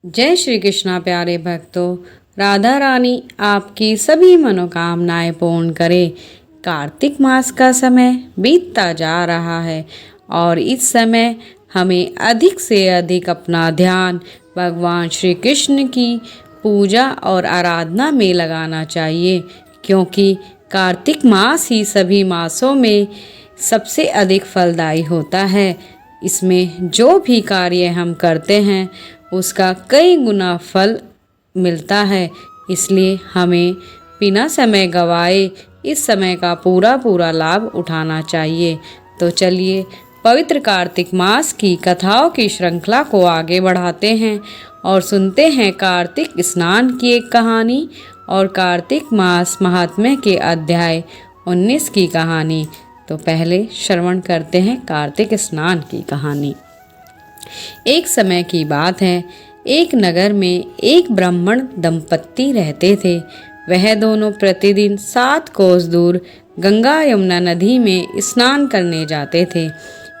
जय श्री कृष्णा प्यारे भक्तों। राधा रानी आपकी सभी मनोकामनाएं पूर्ण करे। कार्तिक मास का समय बीतता जा रहा है और इस समय हमें अधिक से अधिक अपना ध्यान भगवान श्री कृष्ण की पूजा और आराधना में लगाना चाहिए, क्योंकि कार्तिक मास ही सभी मासों में सबसे अधिक फलदायी होता है। इसमें जो भी कार्य हम करते हैं उसका कई गुना फल मिलता है, इसलिए हमें बिना समय गवाए इस समय का पूरा लाभ उठाना चाहिए। तो चलिए पवित्र कार्तिक मास की कथाओं की श्रृंखला को आगे बढ़ाते हैं और सुनते हैं कार्तिक स्नान की एक कहानी और कार्तिक मास महात्म्य के अध्याय 19 की कहानी। तो पहले श्रवण करते हैं कार्तिक स्नान की कहानी। एक समय की बात है, एक नगर में एक ब्राह्मण दंपत्ति रहते थे। वह दोनों प्रतिदिन 7 कोस दूर गंगा यमुना नदी में स्नान करने जाते थे।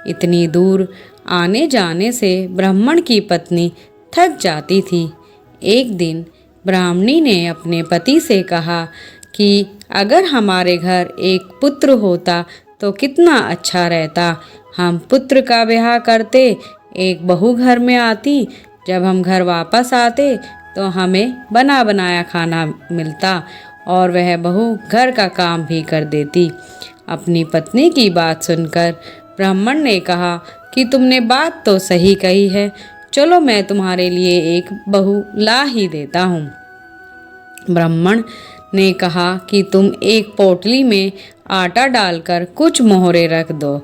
इतनी दूर आने जाने से ब्राह्मण की पत्नी थक जाती थी। एक दिन ब्राह्मणी ने अपने पति से कहा कि अगर हमारे घर एक पुत्र होता तो कितना अच्छा रहता। हम पुत्र का ब्याह करते, एक बहू घर में आती, जब हम घर वापस आते तो हमें बना बनाया खाना मिलता और वह बहू घर का काम भी कर देती। अपनी पत्नी की बात सुनकर ब्राह्मण ने कहा कि तुमने बात तो सही कही है, चलो मैं तुम्हारे लिए एक बहू ला ही देता हूँ। ब्राह्मण ने कहा कि तुम एक पोटली में आटा डालकर कुछ मोहरे रख दो।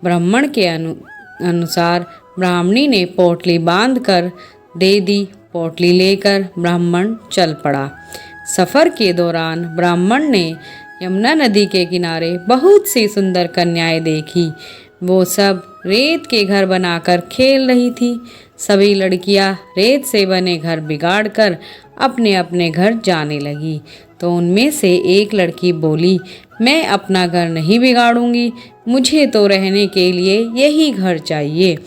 ब्राह्मण के अनुसार ब्राह्मणी ने पोटली बांधकर दे दी। पोटली लेकर ब्राह्मण चल पड़ा। सफर के दौरान ब्राह्मण ने यमुना नदी के किनारे बहुत सी सुंदर कन्याएं देखी। वो सब रेत के घर बनाकर खेल रही थी। सभी लड़कियां रेत से बने घर बिगाड़कर अपने अपने घर जाने लगी। तो उनमें से एक लड़की बोली, मैं अपना घर नहीं बिगाड़ूंगी, मुझे तो रहने के लिए यही घर चाहिए।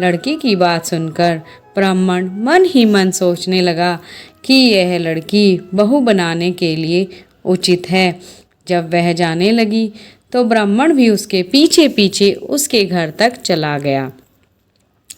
लड़की की बात सुनकर ब्राह्मण मन ही मन सोचने लगा कि यह लड़की बहू बनाने के लिए उचित है। जब वह जाने लगी तो ब्राह्मण भी उसके पीछे पीछे उसके घर तक चला गया।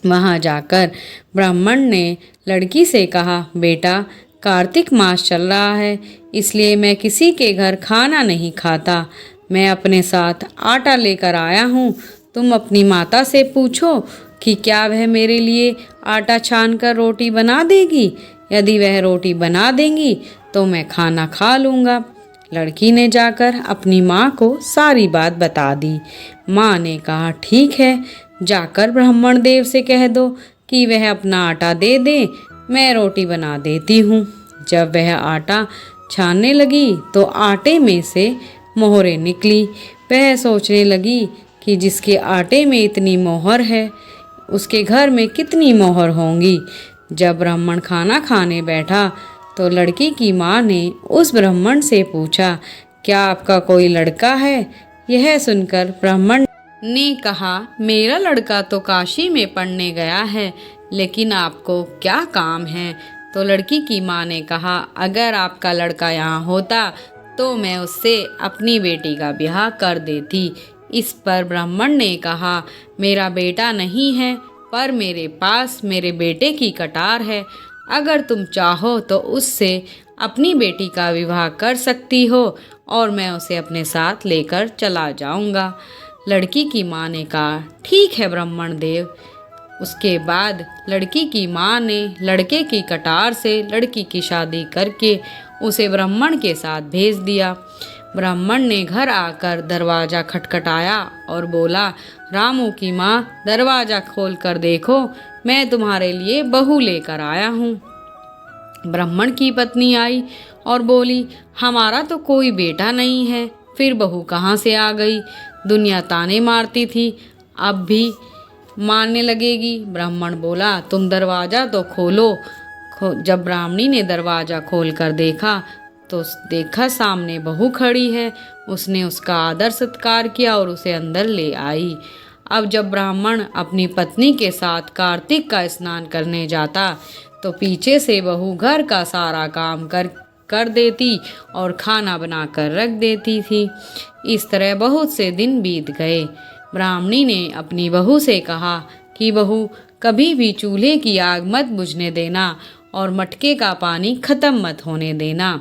वहां जाकर ब्राह्मण ने लड़की से कहा, बेटा कार्तिक मास चल रहा है, इसलिए मैं किसी के घर खाना नहीं खाता। मैं अपने साथ आटा लेकर आया हूँ। तुम अपनी माता से पूछो कि क्या वह मेरे लिए आटा छानकर रोटी बना देगी। यदि वह रोटी बना देंगी तो मैं खाना खा लूँगा। लड़की ने जाकर अपनी माँ को सारी बात बता दी। माँ ने कहा, ठीक है, जाकर ब्राह्मण देव से कह दो कि वह अपना आटा दे दे, मैं रोटी बना देती हूँ। जब वह आटा छानने लगी तो आटे में से मोहरें निकली। वह सोचने लगी कि जिसके आटे में इतनी मोहर है उसके घर में कितनी मोहर होंगी। जब ब्राह्मण खाना खाने बैठा तो लड़की की माँ ने उस ब्राह्मण से पूछा, क्या आपका कोई लड़का है। यह सुनकर ब्राह्मण ने कहा, मेरा लड़का तो काशी में पढ़ने गया है, लेकिन आपको क्या काम है। तो लड़की की माँ ने कहा, अगर आपका लड़का यहाँ होता तो मैं उससे अपनी बेटी का ब्याह कर देती। इस पर ब्राह्मण ने कहा, मेरा बेटा नहीं है, पर मेरे पास मेरे बेटे की कटार है। अगर तुम चाहो तो उससे अपनी बेटी का विवाह कर सकती हो और मैं उसे अपने साथ लेकर चला जाऊंगा। लड़की की माँ ने कहा, ठीक है ब्राह्मण देव। उसके बाद लड़की की माँ ने लड़के की कटार से लड़की की शादी करके उसे ब्राह्मण के साथ भेज दिया। ब्राह्मण ने घर आकर दरवाज़ा खटखटाया और बोला, रामू की माँ, दरवाज़ा खोल कर देखो, मैं तुम्हारे लिए बहू लेकर आया हूँ। ब्राह्मण की पत्नी आई और बोली, हमारा तो कोई बेटा नहीं है, फिर बहू कहाँ से आ गई। दुनिया ताने मारती थी, अब भी मारने लगेगी। ब्राह्मण बोला, तुम दरवाज़ा तो खोलो। जब ब्राह्मणी ने दरवाज़ा खोल कर देखा तो देखा सामने बहू खड़ी है। उसने उसका आदर सत्कार किया और उसे अंदर ले आई। अब जब ब्राह्मण अपनी पत्नी के साथ कार्तिक का स्नान करने जाता तो पीछे से बहू घर का सारा काम कर देती और खाना बनाकर रख देती थी। इस तरह बहुत से दिन बीत गए। ब्राह्मणी ने अपनी बहू से कहा कि बहू, कभी भी चूल्हे की आग मत बुझने देना और मटके का पानी खत्म मत होने देना।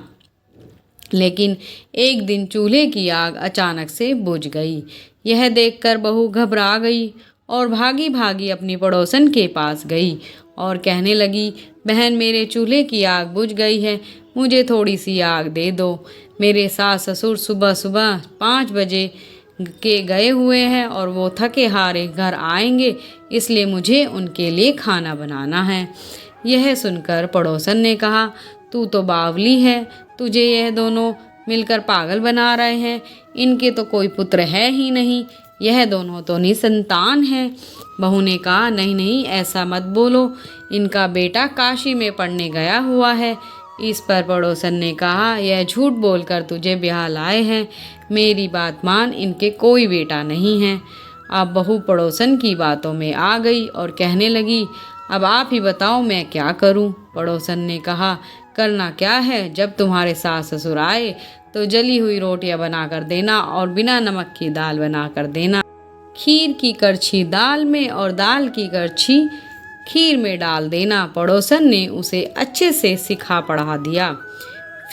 लेकिन एक दिन चूल्हे की आग अचानक से बुझ गई। यह देखकर बहू घबरा गई और भागी भागी अपनी पड़ोसन के पास गई और कहने लगी, बहन, मेरे चूल्हे की आग बुझ गई है, मुझे थोड़ी सी आग दे दो। मेरे सास ससुर सुबह सुबह 5 बजे के गए हुए हैं और वो थके हारे घर आएंगे, इसलिए मुझे उनके लिए खाना बनाना है। यह सुनकर पड़ोसन ने कहा, तू तो बावली है, तुझे यह दोनों मिलकर पागल बना रहे हैं। इनके तो कोई पुत्र है ही नहीं, यह दोनों तो निसंतान हैं। बहू ने कहा, नहीं नहीं, ऐसा मत बोलो, इनका बेटा काशी में पढ़ने गया हुआ है। इस पर पड़ोसन ने कहा, यह झूठ बोलकर तुझे ब्याह लाए हैं, मेरी बात मान, इनके कोई बेटा नहीं है। अब बहू पड़ोसन की बातों में आ गई और कहने लगी, अब आप ही बताओ मैं क्या करूं? पड़ोसन ने कहा, करना क्या है, जब तुम्हारे सास ससुर आए तो जली हुई रोटियां बना कर देना और बिना नमक की दाल बना कर देना। खीर की करछी दाल में और दाल की करछी खीर में डाल देना। पड़ोसन ने उसे अच्छे से सिखा पढ़ा दिया।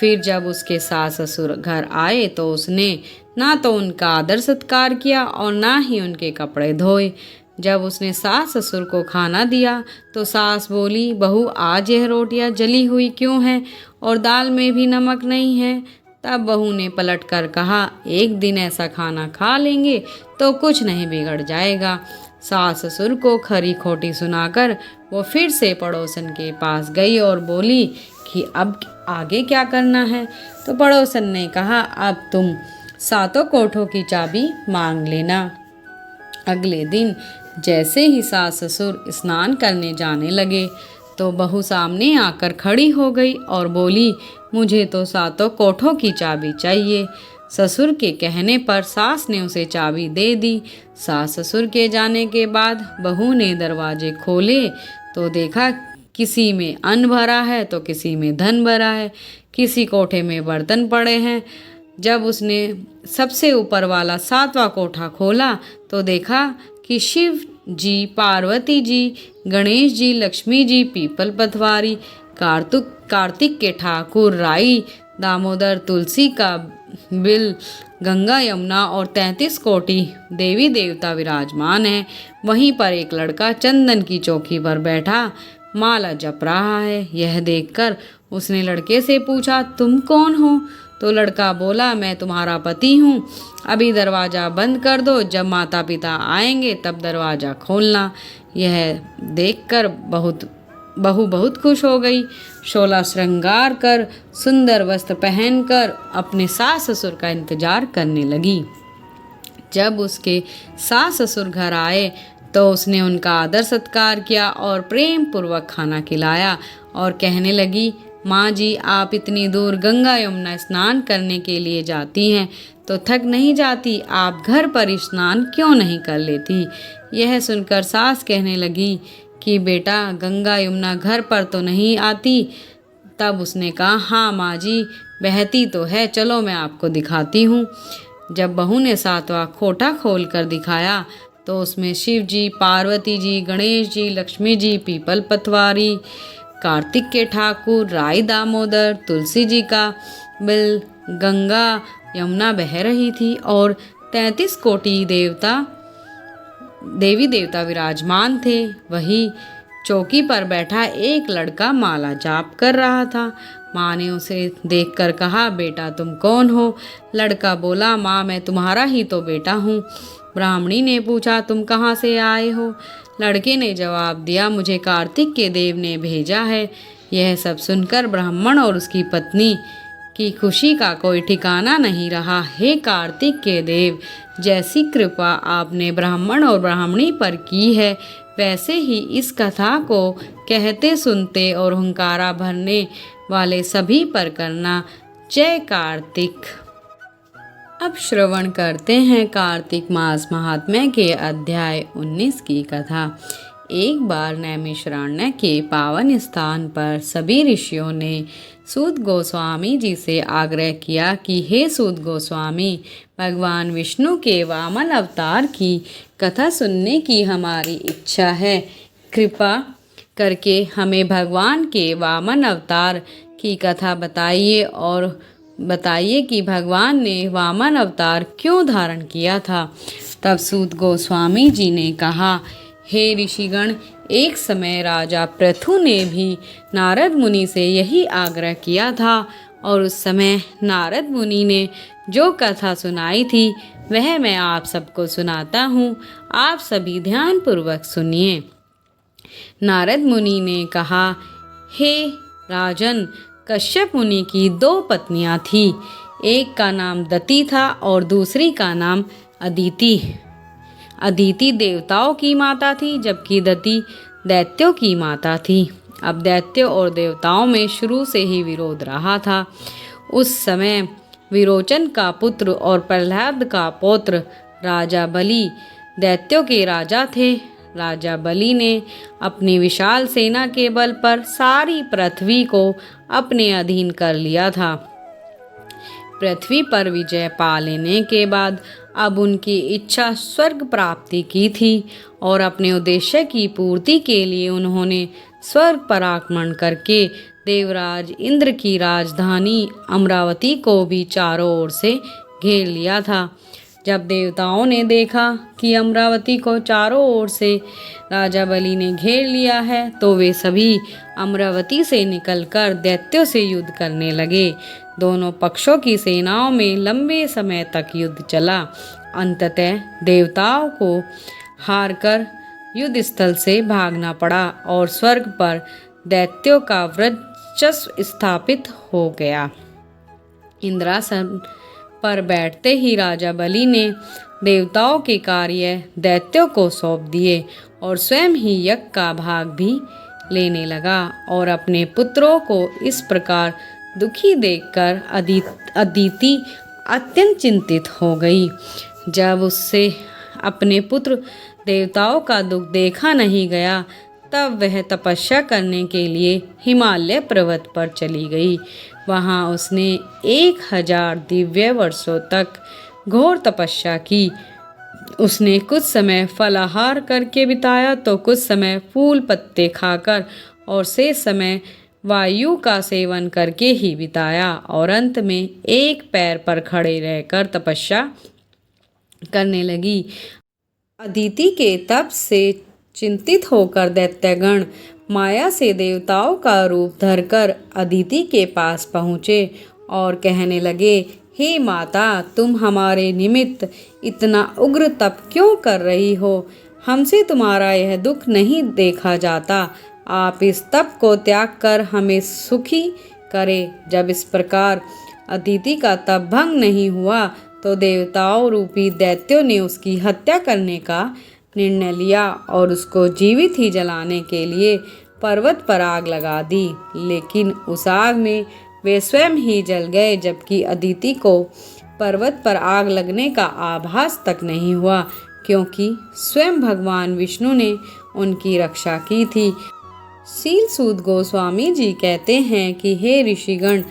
फिर जब उसके सास ससुर घर आए तो उसने ना तो उनका आदर सत्कार किया और ना ही उनके कपड़े धोए। जब उसने सास ससुर को खाना दिया तो सास बोली, बहू, आज यह रोटियां जली हुई क्यों हैं और दाल में भी नमक नहीं है? तब बहू ने पलट कर कहा, एक दिन ऐसा खाना खा लेंगे तो कुछ नहीं बिगड़ जाएगा। सास ससुर को खरी खोटी सुनाकर वो फिर से पड़ोसन के पास गई और बोली कि अब आगे क्या करना है? तो पड़ोसन ने कहा, अब तुम 7 कोठों की चाबी मांग लेना। अगले दिन जैसे ही सास ससुर स्नान करने जाने लगे तो बहू सामने आकर खड़ी हो गई और बोली, मुझे तो 7 कोठों की चाबी चाहिए। ससुर के कहने पर सास ने उसे चाबी दे दी। सास ससुर के जाने के बाद बहू ने दरवाजे खोले तो देखा किसी में अन्न भरा है तो किसी में धन भरा है, किसी कोठे में बर्तन पड़े हैं। जब उसने सबसे ऊपर वाला 7वां कोठा खोला तो देखा कि शिव जी, पार्वती जी, गणेश जी, लक्ष्मी जी, पीपल पतवारी, कार्तिक के ठाकुर, राई, दामोदर, तुलसी का बिल, गंगा यमुना और 33 कोटि देवी देवता विराजमान हैं। वहीं पर एक लड़का चंदन की चौकी पर बैठा माला जप रहा है। यह देखकर उसने लड़के से पूछा, तुम कौन हो? तो लड़का बोला, मैं तुम्हारा पति हूँ, अभी दरवाज़ा बंद कर दो, जब माता पिता आएंगे तब दरवाज़ा खोलना। यह देखकर बहू बहुत खुश हो गई। 16 श्रृंगार कर, सुंदर वस्त्र पहनकर अपने सास ससुर का इंतजार करने लगी। जब उसके सास ससुर घर आए तो उसने उनका आदर सत्कार किया और प्रेम पूर्वक खाना खिलाया और कहने लगी, माँ जी, आप इतनी दूर गंगा यमुना स्नान करने के लिए जाती हैं तो थक नहीं जाती? आप घर पर स्नान क्यों नहीं कर लेती? यह सुनकर सास कहने लगी कि बेटा, गंगा यमुना घर पर तो नहीं आती। तब उसने कहा, हाँ माँ जी, बहती तो है, चलो मैं आपको दिखाती हूँ। जब बहू ने 7वां कोठा खोल कर दिखाया तो उसमें शिव जी, पार्वती जी, गणेश जी, लक्ष्मी जी, पीपल पतवारी, कार्तिक के ठाकुर, राई, दामोदर, तुलसी जी का बिल, गंगा यमुना बह रही थी और 33 कोटि देवी देवता विराजमान थे। वही चौकी पर बैठा एक लड़का माला जाप कर रहा था। माँ ने उसे देखकर कहा, बेटा तुम कौन हो? लड़का बोला, माँ, मैं तुम्हारा ही तो बेटा हूँ। ब्राह्मणी ने पूछा, तुम कहाँ से आए हो? लड़के ने जवाब दिया, मुझे कार्तिक के देव ने भेजा है। यह सब सुनकर ब्राह्मण और उसकी पत्नी की खुशी का कोई ठिकाना नहीं रहा। हे कार्तिक के देव, जैसी कृपा आपने ब्राह्मण और ब्राह्मणी पर की है, वैसे ही इस कथा को कहते सुनते और हुंकारा भरने वाले सभी पर करना। जय कार्तिक। अब श्रवण करते हैं कार्तिक मास महात्म्य के अध्याय 19 की कथा। एक बार नैमिषारण्य के पावन स्थान पर सभी ऋषियों ने सूत गोस्वामी जी से आग्रह किया कि हे सूत गोस्वामी, भगवान विष्णु के वामन अवतार की कथा सुनने की हमारी इच्छा है। कृपा करके हमें भगवान के वामन अवतार की कथा बताइए और बताइए कि भगवान ने वामन अवतार क्यों धारण किया था। तब सूत गोस्वामी जी ने कहा, हे ऋषिगण, एक समय राजा पृथु ने भी नारद मुनि से यही आग्रह किया था और उस समय नारद मुनि ने जो कथा सुनाई थी वह मैं आप सबको सुनाता हूँ। आप सभी ध्यानपूर्वक सुनिए। नारद मुनि ने कहा, हे राजन, कश्यप मुनि की 2 पत्नियां थी। एक का नाम दति था और दूसरी का नाम अदिति। अदिति देवताओं की माता थी जबकि दति दैत्यों की माता थी। अब दैत्यों और देवताओं में शुरू से ही विरोध रहा था। उस समय विरोचन का पुत्र और प्रहलाद का पौत्र राजा बलि दैत्यों के राजा थे। राजा बलि ने अपनी विशाल सेना के बल पर सारी पृथ्वी को अपने अधीन कर लिया था। पृथ्वी पर विजय पा लेने के बाद अब उनकी इच्छा स्वर्ग प्राप्ति की थी और अपने उद्देश्य की पूर्ति के लिए उन्होंने स्वर्ग पर आक्रमण करके देवराज इंद्र की राजधानी अमरावती को भी चारों ओर से घेर लिया था। जब देवताओं ने देखा कि अमरावती को चारों ओर से राजा बलि ने घेर लिया है तो वे सभी अमरावती से निकलकर दैत्यों से युद्ध करने लगे। दोनों पक्षों की सेनाओं में लंबे समय तक युद्ध चला। अंततः देवताओं को हारकर युद्ध स्थल से भागना पड़ा और स्वर्ग पर दैत्यों का वर्चस्व स्थापित हो गया। इंद्रासन पर बैठते ही राजा बलि ने देवताओं के कार्य दैत्यों को सौंप दिए और स्वयं ही यज्ञ का भाग भी लेने लगा और अपने पुत्रों को इस प्रकार दुखी देखकर अदिति अत्यंत चिंतित हो गई। जब उससे अपने पुत्र देवताओं का दुख देखा नहीं गया तब वह तपस्या करने के लिए हिमालय पर्वत पर चली गई। वहाँ उसने 1000 दिव्य वर्षों तक घोर तपस्या की। उसने कुछ समय फलाहार करके बिताया तो कुछ समय फूल पत्ते खाकर और शेष समय वायु का सेवन करके ही बिताया और अंत में एक पैर पर खड़े रहकर तपस्या करने लगी। अदिति के तप से चिंतित होकर दैत्यगण माया से देवताओं का रूप धरकर अदिति के पास पहुँचे और कहने लगे, हे माता, तुम हमारे निमित्त इतना उग्र तप क्यों कर रही हो? हमसे तुम्हारा यह दुख नहीं देखा जाता। आप इस तप को त्याग कर हमें सुखी करें। जब इस प्रकार अदिति का तप भंग नहीं हुआ तो देवताओं रूपी दैत्यों ने उसकी हत्या करने का निर्णय लिया और उसको जीवित ही जलाने के लिए पर्वत पर आग लगा दी। लेकिन उस आग में वे स्वयं ही जल गए जबकि अदिति को पर्वत पर आग लगने का आभास तक नहीं हुआ क्योंकि स्वयं भगवान विष्णु ने उनकी रक्षा की थी। शील सूत गोस्वामी जी कहते हैं कि हे ऋषिगण,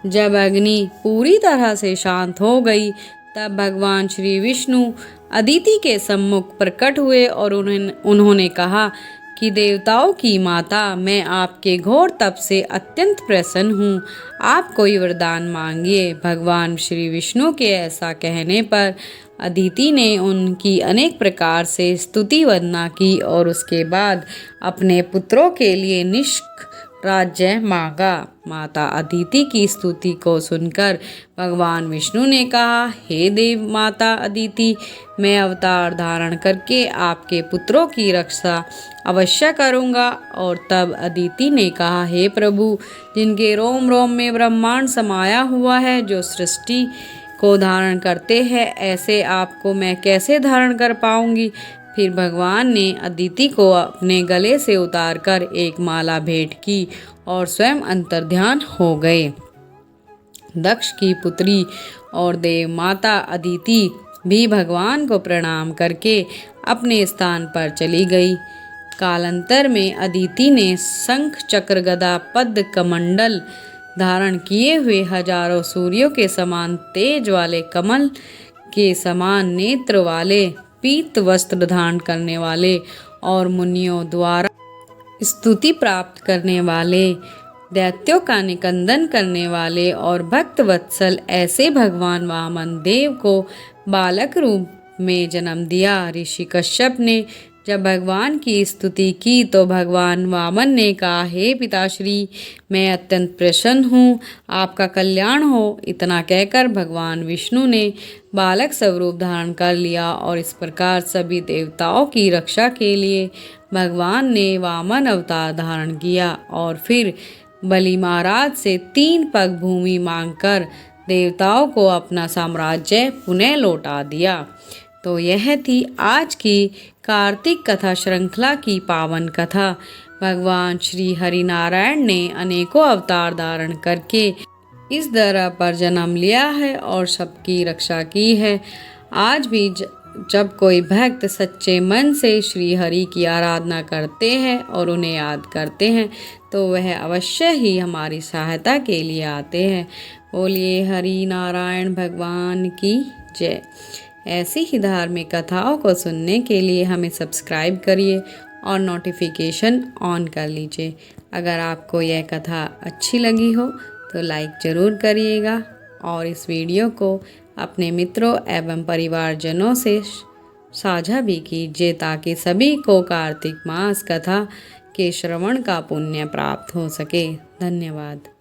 जब अग्नि पूरी तरह से शांत हो गई तब भगवान श्री विष्णु अदिति के सम्मुख प्रकट हुए और उन्होंने कहा कि देवताओं की माता, मैं आपके घोर तप से अत्यंत प्रसन्न हूँ। आप कोई वरदान मांगिए। भगवान श्री विष्णु के ऐसा कहने पर अदिति ने उनकी अनेक प्रकार से स्तुति वंदना की और उसके बाद अपने पुत्रों के लिए निष्क राज्य मांगा। माता अदिति की स्तुति को सुनकर भगवान विष्णु ने कहा, हे देव माता अदिति, मैं अवतार धारण करके आपके पुत्रों की रक्षा अवश्य करूँगा। और तब अदिति ने कहा, हे प्रभु, जिनके रोम रोम में ब्रह्मांड समाया हुआ है, जो सृष्टि को धारण करते हैं, ऐसे आपको मैं कैसे धारण कर पाऊंगी? फिर भगवान ने अदिति को अपने गले से उतारकर एक माला भेंट की और स्वयं अंतर्ध्यान हो गए। दक्ष की पुत्री और देव माता अदिति भी भगवान को प्रणाम करके अपने स्थान पर चली गई। कालांतर में अदिति ने शंख चक्र गदा पद्म कमंडल धारण किए हुए हजारों सूर्यों के समान तेज वाले कमल के समान नेत्र वाले पीत वस्त्र धारण करने वाले और मुनियों द्वारा स्तुति प्राप्त करने वाले, दैत्यों का निकंदन करने वाले और भक्त वत्सल ऐसे भगवान वामन देव को बालक रूप में जन्म दिया। ऋषि कश्यप ने जब भगवान की स्तुति की तो भगवान वामन ने कहा, हे पिताश्री, मैं अत्यंत प्रसन्न हूँ, आपका कल्याण हो। इतना कहकर भगवान विष्णु ने बालक स्वरूप धारण कर लिया और इस प्रकार सभी देवताओं की रक्षा के लिए भगवान ने वामन अवतार धारण किया और फिर बलि महाराज से 3 पग भूमि मांगकर देवताओं को अपना साम्राज्य पुनः लौटा दिया। तो यह थी आज की कार्तिक कथा श्रृंखला की पावन कथा। भगवान श्री हरिनारायण ने अनेकों अवतार धारण करके इस धरा पर जन्म लिया है और सबकी रक्षा की है। आज भी जब कोई भक्त सच्चे मन से श्री हरि की आराधना करते हैं और उन्हें याद करते हैं तो वह अवश्य ही हमारी सहायता के लिए आते हैं। बोलिए हरि नारायण भगवान की जय। ऐसी ही धार्मिक कथाओं को सुनने के लिए हमें सब्सक्राइब करिए और नोटिफिकेशन ऑन कर लीजिए। अगर आपको यह कथा अच्छी लगी हो तो लाइक ज़रूर करिएगा और इस वीडियो को अपने मित्रों एवं परिवारजनों से साझा भी कीजिए ताकि सभी को कार्तिक मास कथा के श्रवण का पुण्य प्राप्त हो सके। धन्यवाद।